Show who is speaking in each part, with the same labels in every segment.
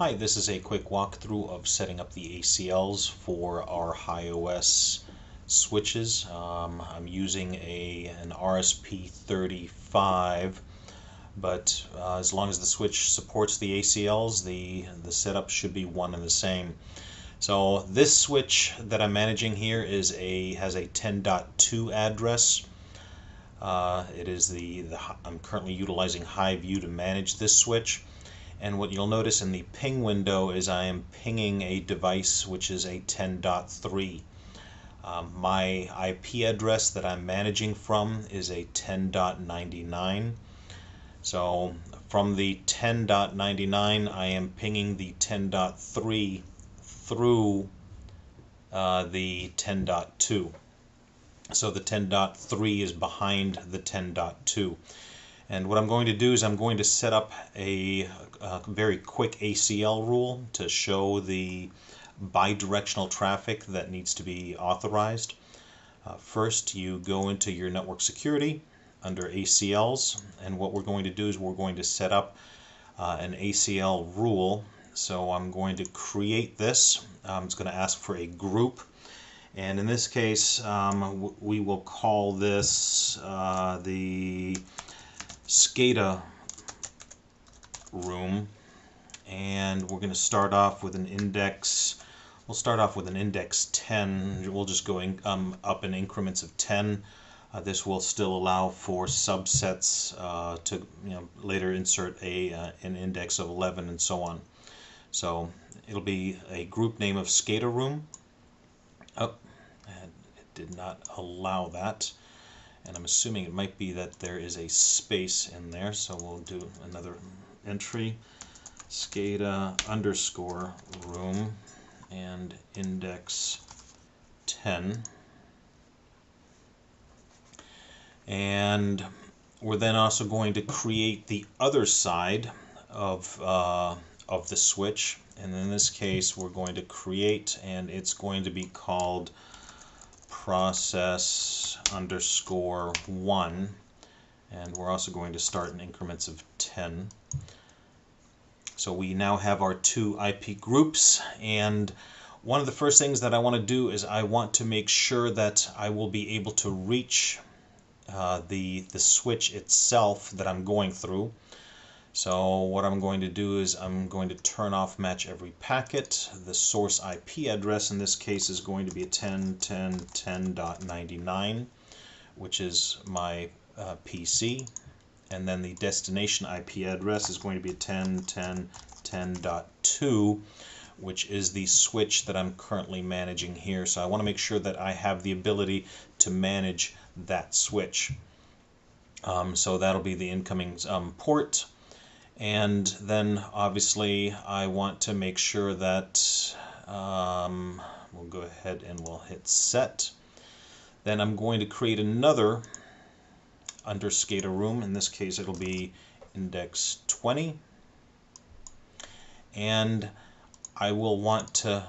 Speaker 1: Hi, this is a quick walkthrough of setting up the ACLs for our HiOS switches. I'm using an RSP35, but as long as the switch supports the ACLs, the setup should be one and the same. So this switch that I'm managing here has a 10.2 address. I'm currently utilizing HiView to manage this switch. And what you'll notice in the ping window is I am pinging a device which is a 10.3. My IP address that I'm managing from is a 10.99. So from the 10.99 I am pinging the 10.3 through the 10.2. So the 10.3 is behind the 10.2. And what I'm going to do is I'm going to set up a very quick ACL rule to show the bidirectional traffic that needs to be authorized. First, you go into your network security under ACLs, and what we're going to do is we're going to set up an ACL rule. So I'm going to create this. It's going to ask for a group. And in this case, we will call this the SCADA room, and we're going to start off with an index. We'll start off with an index 10. We'll just go up in increments of 10. This will still allow for subsets to later insert an index of 11 and so on. So it'll be a group name of SCADA room. Oh, and it did not allow that. And I'm assuming it might be that there is a space in there, so we'll do another entry, SCADA underscore room and index 10. And we're then also going to create the other side of the switch, and in this case we're going to create, and it's going to be called process underscore 1, and we're also going to start in increments of 10. So we now have our two IP groups, and one of the first things that I want to do is I want to make sure that I will be able to reach the switch itself that I'm going through. So what I'm going to do is I'm going to turn off match every packet. The source IP address in this case is going to be a 10.10.10.99, which is my PC. And then the destination IP address is going to be a 10.10.10.2, which is the switch that I'm currently managing here. So I want to make sure that I have the ability to manage that switch. So that'll be the incoming port. And then obviously I want to make sure that we'll go ahead and we'll hit set. Then I'm going to create another under SCADA room. In this case it'll be index 20. And I will want to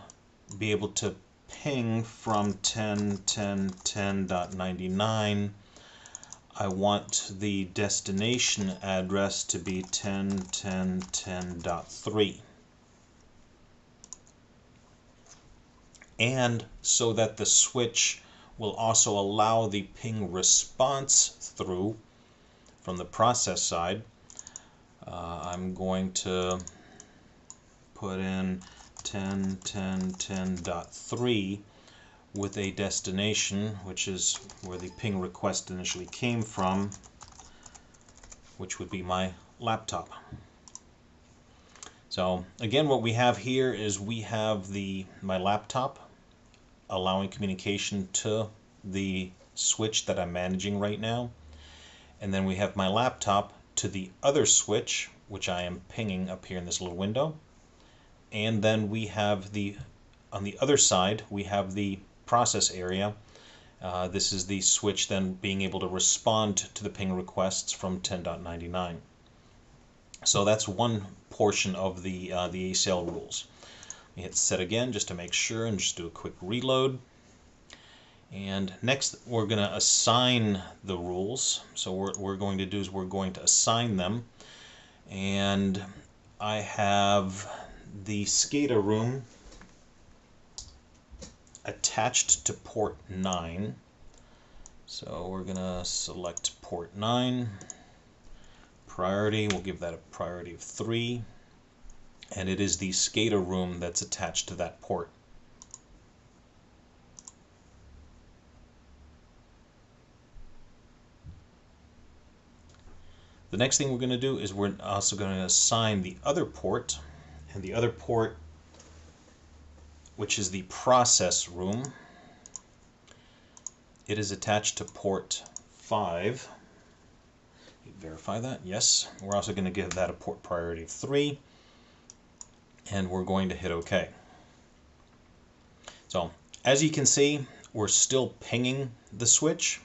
Speaker 1: be able to ping from 10.10.10.99. I want the destination address to be 10.10.10.3. And so that the switch will also allow the ping response through from the process side, I'm going to put in 10.10.10.3 with a destination, which is where the ping request initially came from, which would be my laptop. So again, what we have here is we have my laptop allowing communication to the switch that I'm managing right now, and then we have my laptop to the other switch, which I am pinging up here in this little window, and then we have on the other side we have the process area. This is the switch then being able to respond to the ping requests from 10.99. So that's one portion of the ACL rules. We hit set again just to make sure and just do a quick reload. And next we're going to assign the rules. So what we're going to do is we're going to assign them. And I have the SCADA room attached to port 9. So we're going to select port 9. Priority, we'll give that a priority of 3. And it is the SCADA room that's attached to that port. The next thing we're going to do is we're also going to assign the other port, and the other port, which is the process room, it is attached to port 5. Verify that, yes. We're also going to give that a port priority of 3, and we're going to hit OK. So as you can see, we're still pinging the switch.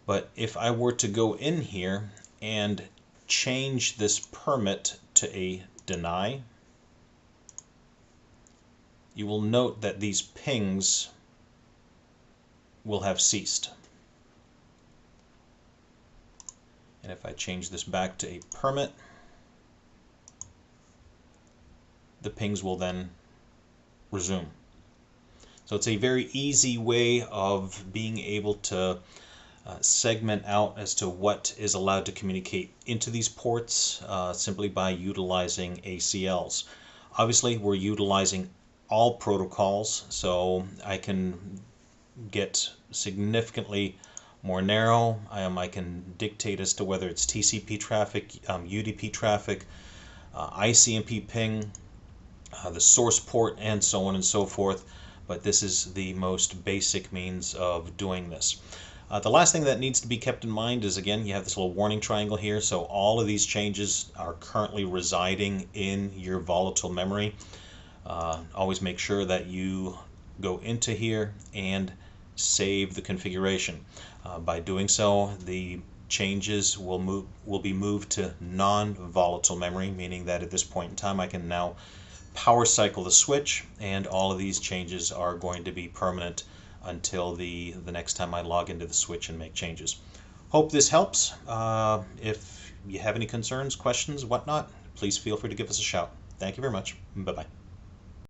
Speaker 1: But if I were to go in here and change this permit to a deny, you will note that these pings will have ceased. And if I change this back to a permit, the pings will then resume. So it's a very easy way of being able to segment out as to what is allowed to communicate into these ports simply by utilizing ACLs. Obviously, we're utilizing all protocols, so I can get significantly more narrow. I can dictate as to whether it's TCP traffic, UDP traffic, ICMP ping, the source port, and so on and so forth. But this is the most basic means of doing this. The last thing that needs to be kept in mind is, again, you have this little warning triangle here, so all of these changes are currently residing in your volatile memory. Always make sure that you go into here and save the configuration. By doing so, the changes will be moved to non-volatile memory, meaning that at this point in time I can now power cycle the switch, and all of these changes are going to be permanent until the next time I log into the switch and make changes. Hope this helps. If you have any concerns, questions, whatnot, please feel free to give us a shout. Thank you very much. Bye-bye.